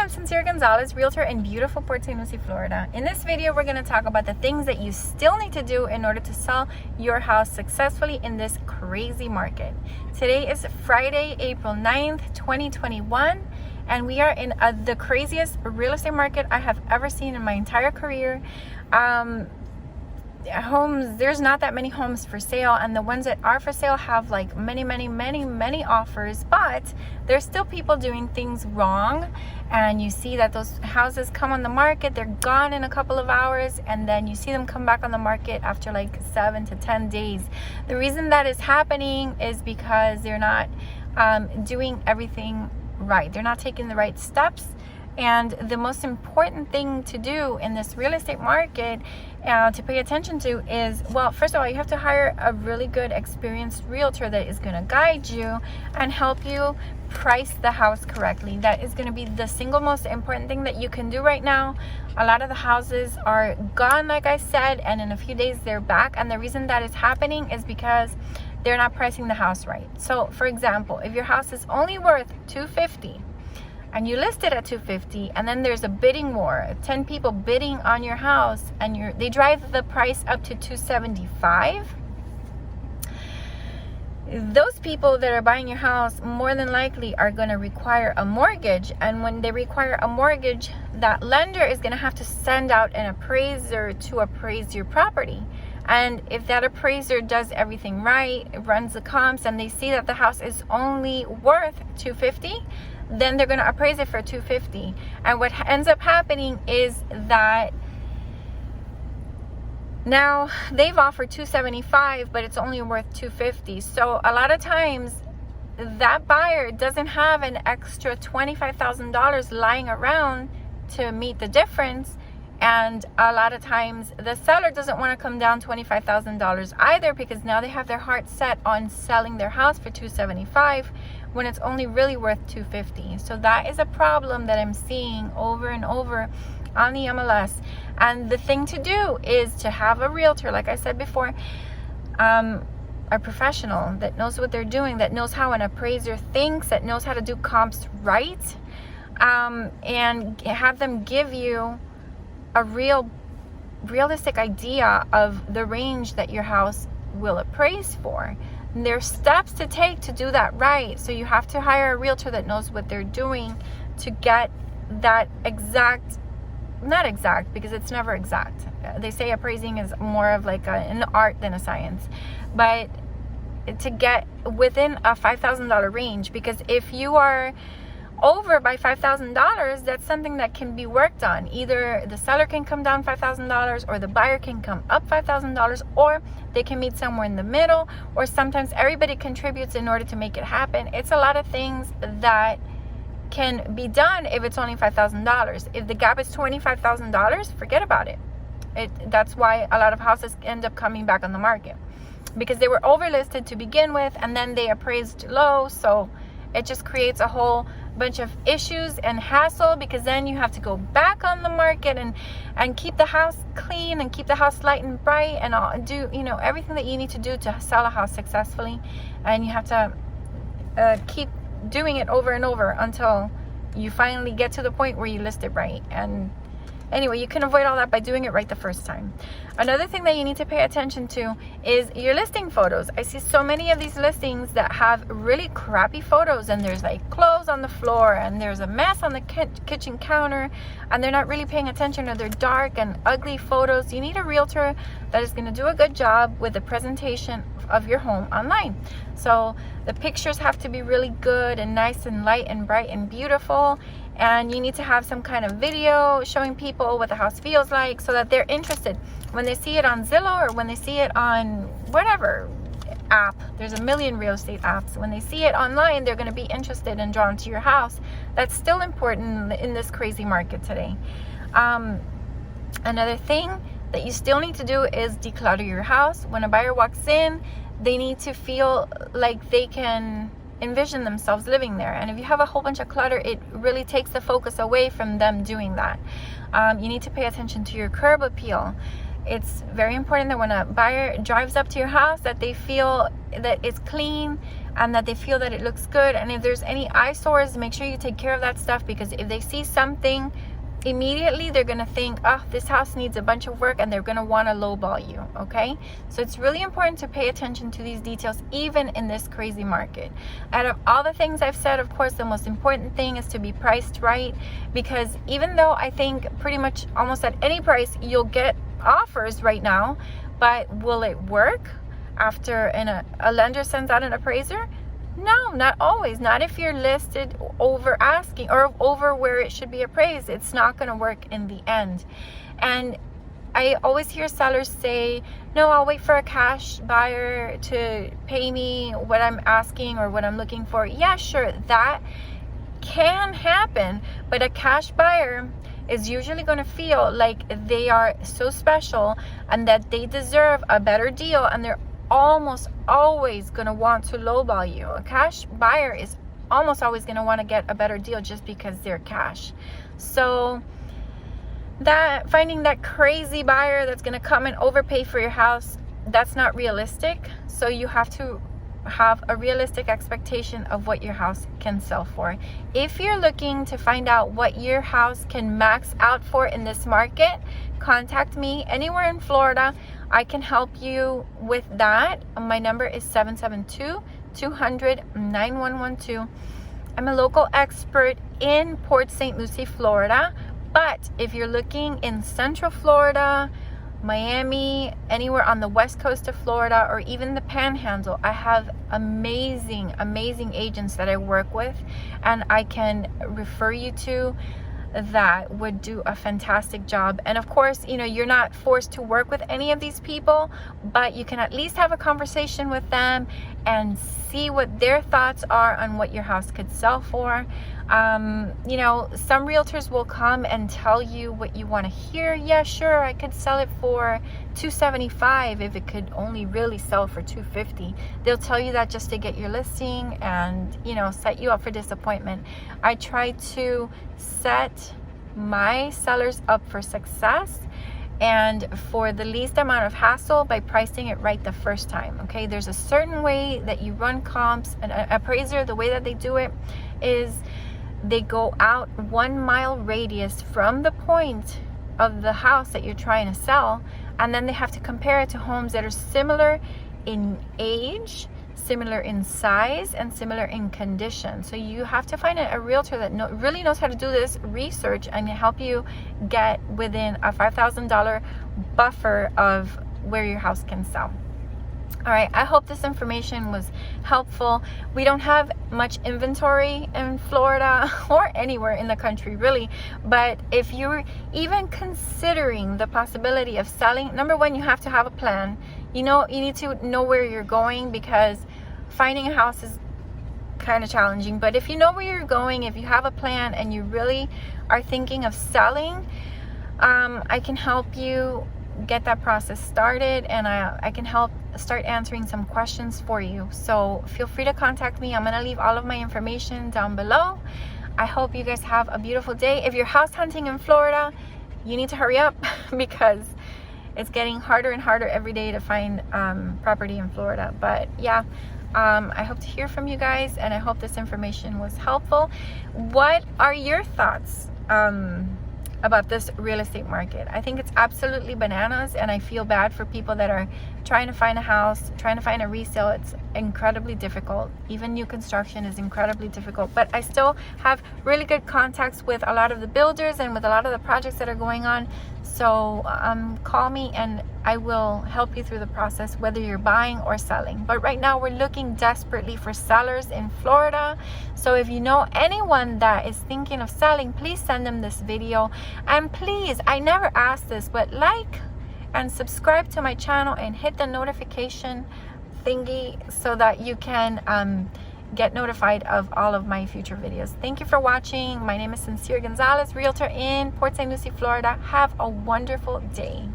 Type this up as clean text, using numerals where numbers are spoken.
I'm Sonsire Gonzalez, Realtor in beautiful Port Saint Lucie, Florida. In this video, we're going to talk about the things that you still need to do in order to sell your house successfully in this crazy market. Today is Friday, April 9th, 2021, and we are in the craziest real estate market I have ever seen in my entire career. There's not that many homes for sale, and the ones that are for sale have like many offers, but there's still people doing things wrong. And you see that those houses come on the market, they're gone in a couple of hours, and then you see them come back on the market after like 7 to 10 days. The reason that is happening is because they're not doing everything right. They're not taking the right steps. And the most important thing to do in this real estate market to pay attention to is, well, first of all, you have to hire a really good experienced realtor that is going to guide you and help you price the house correctly. That is going to be the single most important thing that you can do right now. A lot of the houses are gone, like I said, and in a few days they're back. And the reason that is happening is because they're not pricing the house right. So, for example, if your house is only worth $250, and you list it at $250, and then there's a bidding war, 10 people bidding on your house, and they drive the price up to $275. Those people that are buying your house more than likely are going to require a mortgage, and when they require a mortgage, that lender is going to have to send out an appraiser to appraise your property. And if that appraiser does everything right, runs the comps, and they see that the house is only worth $250, then they're going to appraise it for $250. And what ends up happening is that now they've offered $275, but it's only worth $250. So a lot of times that buyer doesn't have an extra $25,000 lying around to meet the difference. And a lot of times the seller doesn't want to come down $25,000 either, because now they have their heart set on selling their house for $275 when it's only really worth $250. So that is a problem that I'm seeing over and over on the MLS. And the thing to do is to have a realtor, like I said before, a professional that knows what they're doing, that knows how an appraiser thinks, that knows how to do comps right, and have them give you a realistic idea of the range that your house will appraise for. And there's steps to take to do that right. So you have to hire a realtor that knows what they're doing to get that not exact, because it's never exact. They say appraising is more of like an art than a science, but to get within a $5,000 range, because if you are over by $5,000, that's something that can be worked on. Either the seller can come down $5,000, or the buyer can come up $5,000, or they can meet somewhere in the middle, or sometimes everybody contributes in order to make it happen. It's a lot of things that can be done if it's only $5,000. If the gap is $25,000, forget about it. That's why a lot of houses end up coming back on the market, because they were overlisted to begin with, and then they appraised low. So it just creates a whole bunch of issues and hassle, because then you have to go back on the market and keep the house clean and keep the house light and bright and do everything that you need to do to sell a house successfully. And you have to keep doing it over and over until you finally get to the point where you list it right. And anyway, you can avoid all that by doing it right the first time. Another thing that you need to pay attention to is your listing photos. I see so many of these listings that have really crappy photos, and there's like clothes on the floor, and there's a mess on the kitchen counter, and they're not really paying attention, or they're dark and ugly photos. You need a realtor that is going to do a good job with the presentation of your home online. So the pictures have to be really good and nice and light and bright and beautiful. And you need to have some kind of video showing people what the house feels like, so that they're interested. When they see it on Zillow, or when they see it on whatever app, there's a million real estate apps. When they see it online, they're going to be interested and drawn to your house. That's still important in this crazy market today. Another thing that you still need to do is declutter your house. When a buyer walks in, they need to feel like they can envision themselves living there. And if you have a whole bunch of clutter, it really takes the focus away from them doing that. You need to pay attention to your curb appeal. It's very important that when a buyer drives up to your house, that they feel that it's clean and that they feel that it looks good. And if there's any eyesores, make sure you take care of that stuff, because if they see something, immediately they're gonna think, oh, this house needs a bunch of work, and they're gonna want to lowball you. Okay, so it's really important to pay attention to these details, even in this crazy market. Out of all the things I've said, of course, the most important thing is to be priced right, because even though I think pretty much almost at any price you'll get offers right now, but will it work after a lender sends out an appraiser? No, not always. Not if you're listed over asking or over where it should be appraised. It's not going to work in the end. And I always hear sellers say, no, I'll wait for a cash buyer to pay me what I'm asking or what I'm looking for. Yeah, sure, that can happen, but a cash buyer is usually going to feel like they are so special and that they deserve a better deal, and they're almost always going to want to lowball you. A cash buyer is almost always going to want to get a better deal just because they're cash. So that finding that crazy buyer that's going to come and overpay for your house, that's not realistic. So you have to have a realistic expectation of what your house can sell for. If you're looking to find out what your house can max out for in this market, contact me anywhere in Florida. I can help you with that. My number is 772-200-9112. I'm a local expert in Port Saint Lucie, Florida. But if you're looking in Central Florida, Miami, anywhere on the west coast of Florida, or even the Panhandle, I have amazing agents that I work with, and I can refer you to that would do a fantastic job. And of course, you know, you're not forced to work with any of these people, but you can at least have a conversation with them and see what their thoughts are on what your house could sell for. You know, some realtors will come and tell you what you want to hear. Yeah, sure, I could sell it for $275 if it could only really sell for $250. They'll tell you that just to get your listing and, you know, set you up for disappointment. I try to set my sellers up for success and for the least amount of hassle by pricing it right the first time. Okay, there's a certain way that you run comps. An appraiser, the way that they do it is they go out 1 mile radius from the point of the house that you're trying to sell, and then they have to compare it to homes that are similar in age, similar in size, and similar in condition. So you have to find a realtor that really knows how to do this research and help you get within a $5,000 buffer of where your house can sell. All right, I hope this information was helpful. We don't have much inventory in Florida or anywhere in the country really, but if you're even considering the possibility of selling, number one, you have to have a plan. You need to know where you're going, because finding a house is kind of challenging. But if you know where you're going, if you have a plan and you really are thinking of selling, I can help you get that process started, and I can help start answering some questions for you. So feel free to contact me. I'm going to leave all of my information down below. I hope you guys have a beautiful day. If you're house hunting in Florida, you need to hurry up because it's getting harder and harder every day to find property in Florida. But yeah, I hope to hear from you guys, and I hope this information was helpful. What are your thoughts about this real estate market? I think it's absolutely bananas, and I feel bad for people that are trying to find a house, trying to find a resale. It's incredibly difficult. Even new construction is incredibly difficult, but I still have really good contacts with a lot of the builders and with a lot of the projects that are going on. So call me and I will help you through the process, whether you're buying or selling. But right now we're looking desperately for sellers in Florida. So if you know anyone that is thinking of selling, please send them this video. And please, I never asked this, but like and subscribe to my channel and hit the notification thingy so that you can get notified of all of my future videos. Thank you for watching. My name is Sonsire Gonzalez, realtor in Port Saint Lucie, Florida. Have a wonderful day.